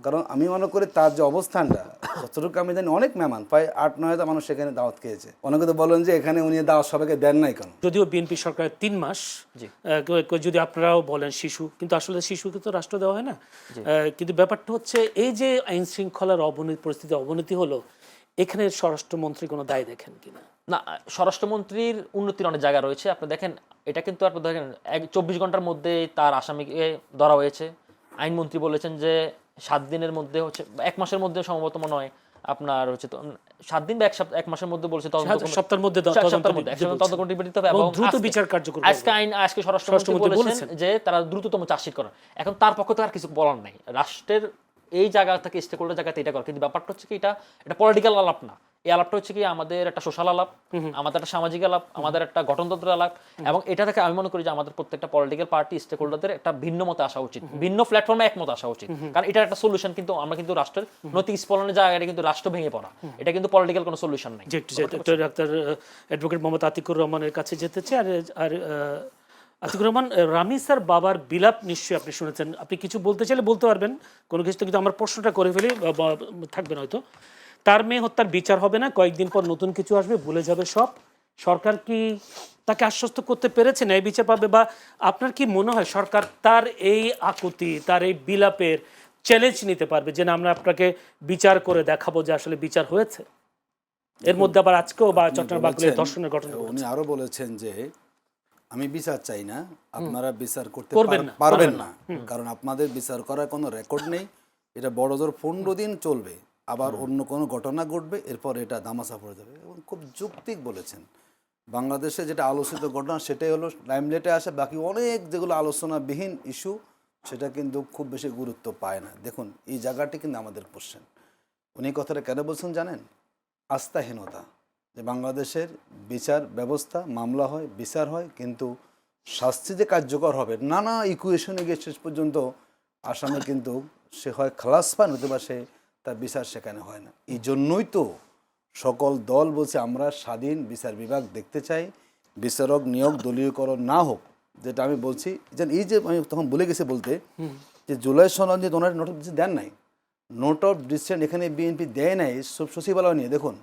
কারণ আমি মনে করি তার যে অবস্থানটা, যতটুকু আমি জানি অনেক মেহমান, প্রায় 8-9 মানুষ সেখানে দাওয়াত খেয়েছে। অনেকে তো বলেন যে এখানে উনি দাওয়াত সবাইকে দেন নাই কেন। যদিও বিএনপি সরকারের 3 মাস, যদি আপনারাও বলেন শিশু, কিন্তু আসলে শিশুকে তো রাষ্ট্র দেওয়া হয় না। কিন্তু ব্যাপারটা হচ্ছে এই যে আইন শৃঙ্খলার পরিস্থিতি অবনতি হলো, এখানে স্বরাষ্ট্রমন্ত্রী কোনো দায় দেখেন কিনা? না, স্বরাষ্ট্রমন্ত্রীর উন্নতির অনেক জায়গা রয়েছে। আপনি দেখেন, এটা কিন্তু আপনি দেখেন 24 ঘন্টার মধ্যে তার আসামিকে ধরা হয়েছে। আইনমন্ত্রী বলেছেন যে 7 দিনের মধ্যে হচ্ছে, 1 মাসের মধ্যে সম্ভবত মনে হয় আপনার হচ্ছে 7 দিন বা 1 মাসের মধ্যে বলছে, সপ্তাহের মধ্যে তদন্ত নিবেদিত হবে এবং দ্রুত বিচার কার্যকর। আজকে স্বরাষ্ট্রমন্ত্রী বলেছেন যে তারা দ্রুততম চার্জশিট করেন। এখন তার পক্ষ থেকে আর কিছু বলার নাই, রাষ্ট্রের এই জায়গা থেকে স্টেক হোল্ডার জায়গাতে এটা করে। কিন্তু ব্যাপারটা হচ্ছে কি, এটা পলিটিক্যাল আলাপ না। এই আলাপটা হচ্ছে কি আমাদের একটা সোশ্যাল আলাপ, আমাদের একটা সামাজিক আলাপ, আমাদের একটা গঠনতন্ত্রের আলাপ। এবং এটা থেকে আমি মনে করি যে আমাদের প্রত্যেকটা পলিটিক্যাল পার্টি স্টেক হোল্ডারদের একটা ভিন্ন মতে আসা উচিত, ভিন্ন প্ল্যাটফর্মে একমত আসা উচিত। কারণ এটার একটা সলিউশন কিন্তু আমরা কিন্তু রাষ্ট্রের নৈতিক স্ফলনের জায়গাটা কিন্তু রাষ্ট্র ভেঙে পড়া, এটা কিন্তু পলিটিক্যাল কোনো সলিউশন নাই। ডাক্তার অ্যাডভোকেট মোহাম্মদ আতিকুর রহমানের কাছে যেতে চাই। আর আতিকুর রহমান, রামিসার বাবার বিলাপ নিশ্চয়ই আপনি শুনেছেন। আপনি কিছু বলতে চাইলে বলতে পারবেন, কোনো কিছু কিন্তু আমার প্রশ্নটা করে ফেলি, থাকবেন হয়তো। তার মেয়ে হত্যার বিচার হবে না, কয়েকদিন পর নতুন কিছু আসবে, ভুলে যাবে সব। সরকার কি তাকে আশ্বস্ত করতে পেরেছে ন্যায় বিচার পাবে? বা আপনার কি মনে হয় সরকার তার এই আকুতি, তার এই বিলাপের চ্যালেঞ্জ নিতে পারবে, যে না আমরা আপনাকে বিচার করে দেখাবো যে আসলে বিচার হয়েছে? এর মধ্যে আবার আজকেও বা চট্টগ্রাম বাকলির ধর্ষণের ঘটনা, উনি আরো বলেছেন যে আমি বিচার চাই না, আপনারা বিচার করতে পারবেন না, কারণ আপনাদের বিচার করার কোনো রেকর্ড নেই। এটা বড় জোর 15 দিন চলবে, আবার অন্য কোনো ঘটনা ঘটবে, এরপর এটা দামাসা পড়ে যাবে। এবং খুব যৌক্তিক বলেছেন। বাংলাদেশে যেটা আলোচিত ঘটনা সেটাই হলো লাইমলাইটে আসে, বাকি অনেক যেগুলো আলোচনাবিহীন ইস্যু সেটা কিন্তু খুব বেশি গুরুত্ব পায় না। দেখুন এই জায়গাটি কিন্তু আমাদের কোশ্চেন। উনি কথাটা কেন বলছেন জানেন? আস্থাহীনতা, যে বাংলাদেশের বিচার ব্যবস্থা, মামলা হয়, বিচার হয়, কিন্তু শাস্তি যে কার্যকর হবে নানা ইকুয়েশনে গিয়ে শেষ পর্যন্ত আসামে কিন্তু সে হয় খালাস পান, অথবা সে তার বিচার সেখানে হয় না। এই জন্যই তো সকল দল বলছে আমরা স্বাধীন বিচার বিভাগ দেখতে চাই, বিচারক নিয়োগ দলীয়করণ না হোক। যেটা আমি বলছি, যেন এই যে আমি তখন বলে গেছি বলতে, যে জুলাই সনদ যে ওনার নোট অফ ডিসিশন দেন নাই, নোট অফ ডিসিশন এখানে বিএনপি দেয় নাই সচিবালয় নিয়ে। দেখুন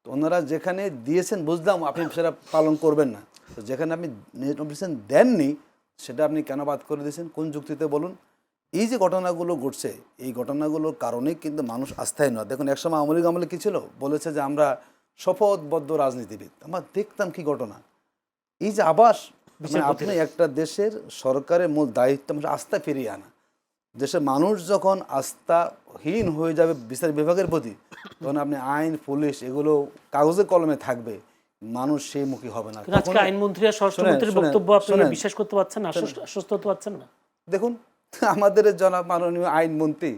তো ওনারা যেখানে দিয়েছেন বুঝলাম আপনি সেটা পালন করবেন না, তো যেখানে আপনি নোট অফ ডিসিশন দেননি সেটা আপনি কেন বাদ করে দিয়েছেন, কোন যুক্তিতে বলুন? এই যে ঘটনাগুলো ঘটছে, এই ঘটনাগুলোর কারণেই কিন্তু মানুষ আস্থায় নয়। দেখুন একসময় আওয়ামী লীগ আমলে কী ছিল, বলেছে যে আমরা শপথবদ্ধ রাজনীতিবিদ। আমরা দেখতাম কি ঘটনা, এই যে আবাস, আপনি একটা দেশের সরকারের মূল দায়িত্ব আস্থা ফিরিয়ে আনা। দেশের মানুষ যখন আস্থাহীন হয়ে যাবে বিচার বিভাগের প্রতি, তখন আপনি আইন পুলিশ এগুলো কাগজে কলমে থাকবে, মানুষ সেই মুখী হবে না। আইনমন্ত্রী আর স্বরাষ্ট্রমন্ত্রীর বক্তব্য আপনি বিশ্বাস করতে পারছেন না, আশ্বস্ত হতে পারছেন না? দেখুন আমাদের জনাব মাননীয় আইনমন্ত্রী,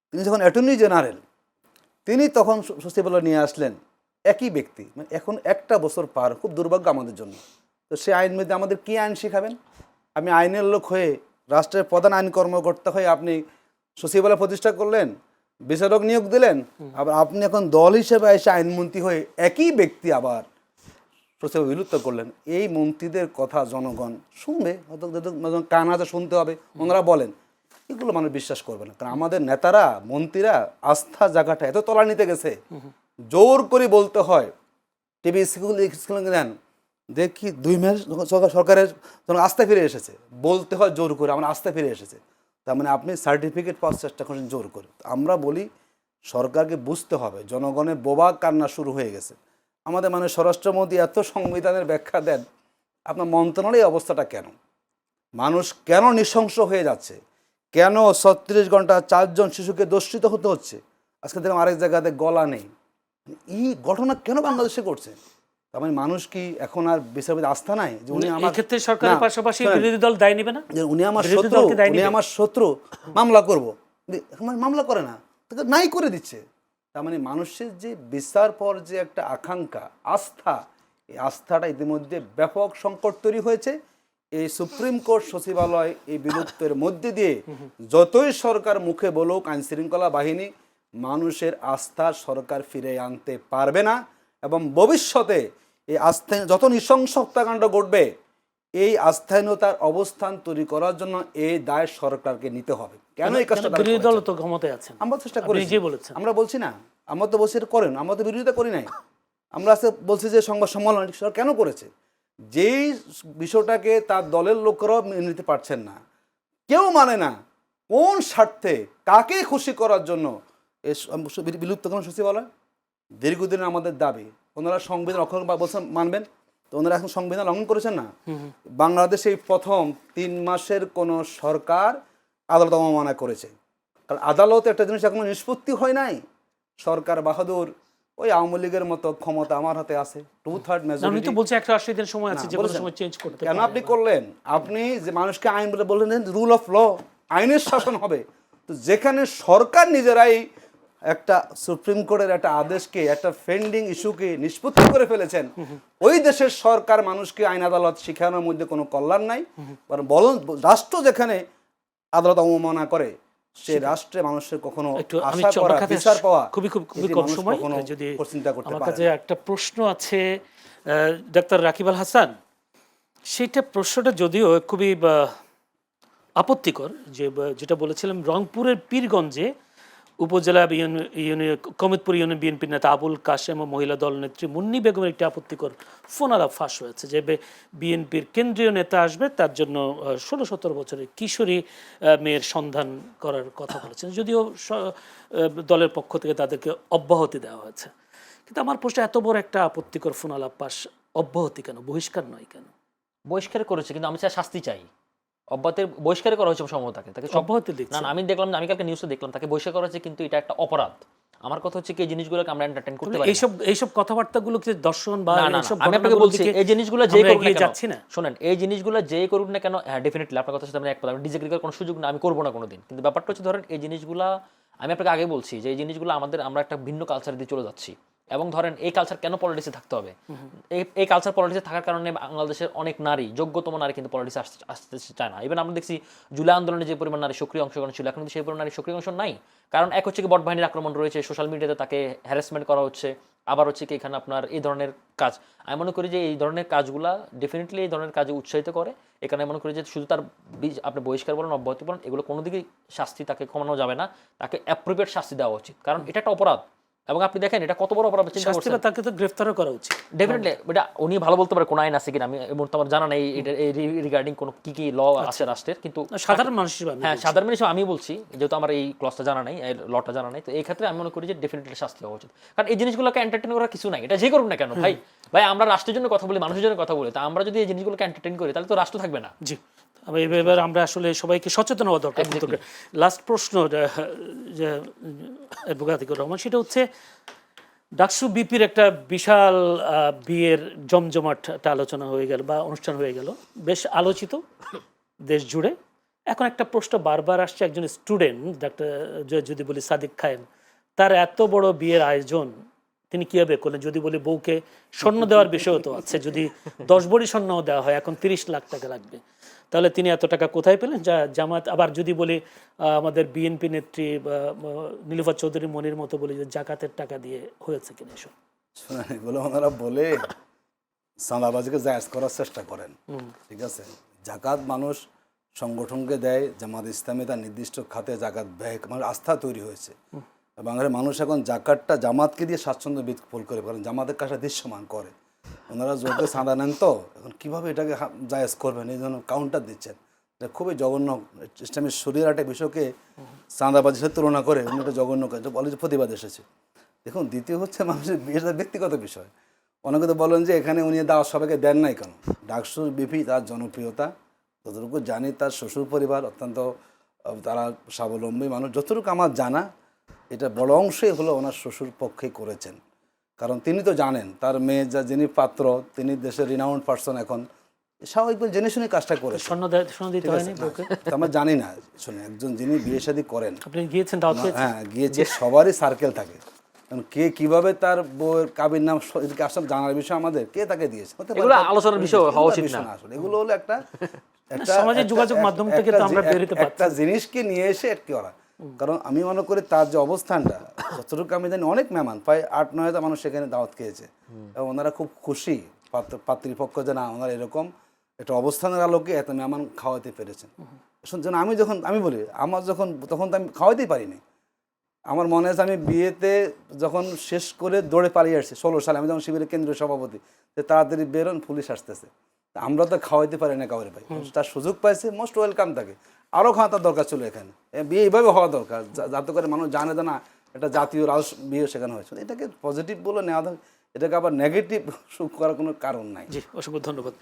তিনি যখন অ্যাটর্নি জেনারেল, তিনি তখন সচিবালয় নিয়ে আসলেন, একই ব্যক্তি। মানে এখন একটা বছর পার, খুব দুর্ভাগ্য আমাদের জন্য। তো সে আইন মধ্যে আমাদের কী আইন শেখাবেন? আমি আইনের লোক হয়ে, রাষ্ট্রের প্রধান আইন কর্মকর্তা হয়ে আপনি সচিবালয় প্রতিষ্ঠা করলেন, বিচারক নিয়োগ দিলেন, আবার আপনি এখন দল হিসেবে এসে আইনমন্ত্রী হয়ে একই ব্যক্তি আবার সচিবালয় বিলুপ্ত করলেন। এই মন্ত্রীদের কথা জনগণ শুনবে, হয়তো কান হাতে শুনতে হবে, ওনারা বলেন, এগুলো মানুষ বিশ্বাস করবে না। কারণ আমাদের নেতারা মন্ত্রীরা আস্থা জায়গাটা এত তলা নিতে গেছে, জোর করে বলতে হয়। টিভি স্কুল দেন, দেখি 2 মাস সরকারের যখন আস্থা ফিরে এসেছে, বলতে হয় জোর করে আমার আস্থা ফিরে এসেছে। তার মানে আপনি সার্টিফিকেট পাওয়ার চেষ্টা করছেন জোর করে। আমরা বলি সরকারকে বুঝতে হবে, জনগণের বোবা কান্না শুরু হয়ে গেছে। আমাদের মানে স্বরাষ্ট্রমন্ত্রী এত সংবিধানের ব্যাখ্যা দেন, আপনার মন্ত্রণালয়ের অবস্থাটা কেন? মানুষ কেন নৃশংস হয়ে যাচ্ছে? কেন 36 ঘন্টা 4 জন শিশুকে দোষিত হতে হচ্ছে? আজকে দেখলাম আরেক জায়গাতে গলা নেই। এই ঘটনা কেন বাংলাদেশে করছে? তার মানে মানুষ কি এখন আর বিচারপতি আস্থা নাই যে উনি আমার ক্ষেত্রে সরকারের পাশাপাশি বিরোধী দল দায় নেবে না, যে উনি আমার শত্রু, মামলা করব, মামলা করে না, তাকে নাই করে দিচ্ছে। তার মানে মানুষের যে বিচার পর যে একটা আকাঙ্ক্ষা, আস্থা, এই আস্থাটা ইতিমধ্যে ব্যাপক সংকট তৈরি হয়েছে। এই সুপ্রিম কোর্ট সচিবালয় এই বিলুপ্তের মধ্যে দিয়ে যতই সরকার মুখে বলুক, আইন শৃঙ্খলা বাহিনী মানুষের আস্থা সরকার ফিরে আনতে পারবে না। এবং ভবিষ্যতে এই আস্থা যত নৃশংস হত্যাকাণ্ড ঘটবে, এই আস্থাহীনতার অবস্থান তৈরি করার জন্য এই দায় সরকারকে নিতে হবে। কেন এই কাজটা তারা বিরোধী করেছেন? দল তো ক্ষমতায় আছেন, আমরা চেষ্টা আপনি করি, নিজেই বলেছেন। আমরা বলছি না, আমরা তো বলছি এটা করেন, আমরা তো বিরোধিতা করি নাই। আমরা আজকে বলছি যে সংবাদ সম্মেলন সরকার কেন করেছে, যেই বিষয়টাকে তার দলের লোকেরাও মেনে নিতে পারছেন না, কেউ মানে না, কোন স্বার্থে কাকে খুশি করার জন্য বিলুপ্তকরণ সূচি বলা। দীর্ঘদিনের আমাদের দাবি, ওনারা সংবিধান রক্ষণ বলছেন মানবেন, তো ওনারা এখন সংবিধান লঙ্ঘন করেছেন না। বাংলাদেশে এই প্রথম 3 মাসের কোন সরকার আদালত অবমাননা করেছে, কারণ আদালতে একটা জিনিস এখনো নিষ্পত্তি হয় নাই। সরকার বাহাদুর ওই আওয়ামী লীগের মতো ক্ষমতা আমার হাতে আছে, 2/3 উনি মেজরিটি। তো বলছে 180 দিন সময় আছে, যে কোনো বলেছেন। সময় চেঞ্জ করতে কেন পারে। আপনি করলেন? আপনি যে মানুষকে আইন বলে বললেন রুল অফ ল, আইনের শাসন হবে। তো যেখানে সরকার নিজেরাই একটা সুপ্রিম কোর্টের একটা আদেশকে, একটা পেন্ডিং ইস্যুকে নিষ্পত্তি করে ফেলেছেন, ওই দেশের সরকার মানুষকে আইন আদালত শিখানোর মধ্যে কোনো কল্যাণ নাই। বরং রাষ্ট্র যেখানে আদালত অবমাননা করে, সেই রাষ্ট্রে মানুষের কখনো একটু আমি আশা করা, আমার কাছে বিচার পাওয়া খুবই এটি কম মানুষ সময়, কখনো যদি চিন্তা করতে আমার পারে কাছে না। একটা প্রশ্ন আছে ডাক্তার রাকিব আল হাসান, সেটা প্রশ্নটা যদিও খুবই আপত্তিকর, যে যেটা বলেছিলাম রংপুরের পীরগঞ্জে উপজেলা কমিতপুর ইউনিয়ন বিএনপির নেতা আবুল কাশেম ও মহিলা দল নেত্রী মুন্নি বেগমের একটি আপত্তিকর ফোন আলাপ ফাঁস হয়েছে, যে বিএনপির কেন্দ্রীয় নেতা আসবে, তার জন্য 16-17 বছরের কিশোরী মেয়ের সন্ধান করার কথা বলেছেন, যদিও দলের পক্ষ থেকে তাদেরকে অব্যাহতি দেওয়া হয়েছে। কিন্তু আমার প্রশ্ন, এত বড় একটা আপত্তিকর ফোন আলাপ পাস, অব্যাহতি কেন, বহিষ্কার নয় কেন? বহিষ্কার করেছে, কিন্তু আমি চাই শাস্তি চাই। অব্যাহতির বহিষ্কার করা হয়েছে সম্ভবত তাকে অব্যাহতি না দিচ্ছে। না, আমি দেখলাম, আমি কালকে নিউজে দেখলাম তাকে বহিষ্কার করা হয়েছে, কিন্তু এটা একটা অপরাধ। আমার কথা হচ্ছে কি, এই জিনিসগুলোকে আমরা এন্টারটেইন করতে পারি না। এইসব কথাবার্তাগুলো কি দর্শন বা না না, এইসব আমি আপনাকে বলছি এই জিনিসগুলো যেই করুক না কেন, শুনেন, এই জিনিসগুলো যেই করুক না কেন, হ্যাঁ ডেফিনেটলি আপনার কথার সাথে আমি একমত, আমি ডিসএগ্রি করার কোনো সুযোগ না, আমি করবো না কোনোদিন। কিন্তু ব্যাপারটা হচ্ছে, ধরেন এই জিনিসগুলা, আমি আপনাকে আগে বলছি যে এই জিনিসগুলো আমরা একটা ভিন্ন কালচার দিয়ে চলে যাচ্ছি, এবং ধরেন এই কালচার কেন পলিটিক্সে থাকতে হবে? এই কালচার পলিটিক্সে থাকার কারণে বাংলাদেশের অনেক নারী, যোগ্যতম নারী কিন্তু পলিটিক্সে আসতে চায় না। ইভেন আমরা দেখছি জুলাই আন্দোলনে যে পরিমাণ নারী সক্রিয় অংশগ্রহণ ছিল, এখন কিন্তু সেই পরিমাণ নারী সক্রিয় অংশ নাই। কারণ এক হচ্ছে কি, বট বাহিনীর আক্রমণ রয়েছে, সোশ্যাল মিডিয়াতে তাকে হ্যারাসমেন্ট করা হচ্ছে, আবার হচ্ছে কি এখানে আপনার এই ধরনের কাজ। আমি মনে করি যে এই ধরনের কাজগুলা ডেফিনেটলি এই ধরনের কাজে উৎসাহিত করে। এখানে মনে করি যে শুধু তার আপনি বহিষ্কার বলেন, অব্যাহতি বলেন, এগুলো কোনো দিকেই শাস্তি তাকে কমানো যাবে না, তাকে অ্যাপ্রোপ্রিয়েট শাস্তি দেওয়া উচিত, কারণ এটা একটা অপরাধ। এবং আপনি দেখেন এটা কত বড় অপরাধ, চিন্তা করছেন। তাকে তো গ্রেফতারও করা উচিত ডেফিনেটলি, এটা উনি ভালো বলতে পারে কোন আইন আছে কিনা, আমি এই মুহূর্তে আমার জানা নেই রিগার্ডিং কোন কি কি ল আছে রাষ্ট্রের, কিন্তু সাধারণ মানুষ হিসেবে হ্যাঁ সাধারণ মানুষ হিসেবে আমি বলছি, যেহেতু আমার এই ক্লসটা জানা নাই, এই লটা জানা নাই, তো এই ক্ষেত্রে আমি মনে করি যে ডেফিনেটলি শাস্তি হওয়া উচিত। কারণ এই জিনিসগুলোকে এন্টারটেইন করার কিছু নাই, এটা যে করুক না কেন ভাই, আমরা রাষ্ট্রের জন্য কথা বলি, মানুষের জন্য কথা বলি, তা আমরা যদি এই জিনিসগুলোকে এন্টারটেইন করি, তাহলে তো রাষ্ট্র থাকবে না। জি, এবার আমরা আসলে সবাইকে সচেতন হওয়া দরকার। লাস্ট প্রশ্ন যে অ্যাডভোকেট আতিকুর রহমান, সেটা হচ্ছে ডাকসু বিপির একটা বিশাল বিয়ের জমজমাট একটা আলোচনা হয়ে গেল বা অনুষ্ঠান হয়ে গেল, বেশ আলোচিত দেশ জুড়ে। এখন একটা প্রশ্ন বারবার আসছে, একজন স্টুডেন্ট ডাক্তার যদি বলি সাদিক খায়েম, তার এত বড় বিয়ের আয়োজন তিনি কীভাবে করলেন? যদি বলি বউকে স্বর্ণ দেওয়ার বিষয়ও তো আছে, যদি 10 ভরি স্বর্ণও দেওয়া হয় এখন 30 লাখ টাকা লাগবে, তাহলে তিনি এত টাকা কোথায় পেলেন? যা জামাত, আবার যদি বলি আমাদের বিএনপি নেত্রী নীলুফার চৌধুরী মনির মতো বলি যে জাকাতের টাকা দিয়ে হয়েছে কিনা এসব? শোনেন, এগুলো ওনারা বলে চাঁদাবাজিকে জায়েজ করার চেষ্টা করেন, ঠিক আছে? জাকাত মানুষ সংগঠনকে দেয়, জামাত ইসলামী তার নির্দিষ্ট খাতে জাকাত ব্যয়, মানে আস্থা তৈরি হয়েছে। বাংলার মানুষ এখন জাকাতটা জামাতকে দিয়ে স্বাচ্ছন্দ্য বোধ করে, কারণ জামাতের কাছে দৃশ্যমান করে। ওনারা জোরকে চাঁদা নেন, তো এখন কীভাবে এটাকে জায়েজ করবেন, এই জন্য কাউন্টার দিচ্ছেন। এটা খুবই জঘন্য। ইসলামের শরীয়র একটা বিষয়কে চাঁদাবাজির সাথে তুলনা করে উনি একটা জঘন্য বলে যে প্রতিবাদ এসেছে। দেখুন, দ্বিতীয় হচ্ছে মানুষের বিয়েটা ব্যক্তিগত বিষয়। অনেকে তো বলেন যে এখানে উনি দাওয়াত সবাইকে দেন নাই কেন? ডাকসুর বিপি তার জনপ্রিয়তা, যতটুকু জানি তার শ্বশুর পরিবার অত্যন্ত তারা স্বাবলম্বী মানুষ, যতটুকু আমার জানা, এটা বড় অংশই হলো ওনার শ্বশুর পক্ষে করেছেন। কারণ তিনি তো জানেন তার মেয়ে যিনি পাত্র, তিনি দেশের রিনাউন্ড পার্সন, এখন স্বাভাবিকভাবে জেনে শুনে কাজটা করে। স্বর্ণ দিতে হয়নি বউকে? আমরা জানি না। শুনে, একজন যিনি বিয়ে শাদী করেন, আপনি গিয়েছেন দাওয়াত পেয়েছেন? হ্যাঁ গিয়েছে, সবারই সার্কেল থাকে, কে কিভাবে তার বউয়ের কাবির নাম আসলে জানার বিষয় আমাদের, কে তাকে দিয়েছে, এগুলো আলোচনার বিষয় হওয়া উচিত না আসলে। এগুলো হলো একটা সামাজিক যোগাযোগ মাধ্যম থেকে তো আমরা বের হতে পারছি একটা জিনিসকে নিয়ে এসে কি করা। কারণ আমি মনে করি তার যে অবস্থানটা, যতটুকু আমি জানি অনেক মেহমান, প্রায় 8-9 মানুষ সেখানে দাওয়াত খেয়েছে, এবং ওনারা খুব খুশি পাত্রীপক্ষ যে না, ওনারা এরকম একটা অবস্থানের আলোকে এত মেহমান খাওয়াতে পেরেছেন। যেন আমি বলি আমার তখন তো আমি খাওয়াইতেই পারিনি। আমার মনে আছে আমি বিয়েতে যখন শেষ করে দৌড়ে পালিয়ে আসছি 16 সালে, আমি যখন শিবিরের কেন্দ্রীয় সভাপতি, যে তাড়াতাড়ি বেরোন পুলিশ আসতেছে। তা আমরা তো খাওয়াইতে পারি না কাউরে ভাই, তার সুযোগ পাইছে মোস্ট ওয়েলকাম তাকে, আরও খাওয়া তার দরকার ছিল এখানে। বিয়ে এইভাবে হওয়া দরকার যাতে করে মানুষ জানে যে না এটা জাতীয় বিয়ে সেখানে হয়েছে। এটাকে পজিটিভ বলে নেওয়া দরকার, এটাকে আবার নেগেটিভ করার কোনো কারণ নাই। জি, অসংখ্য ধন্যবাদ।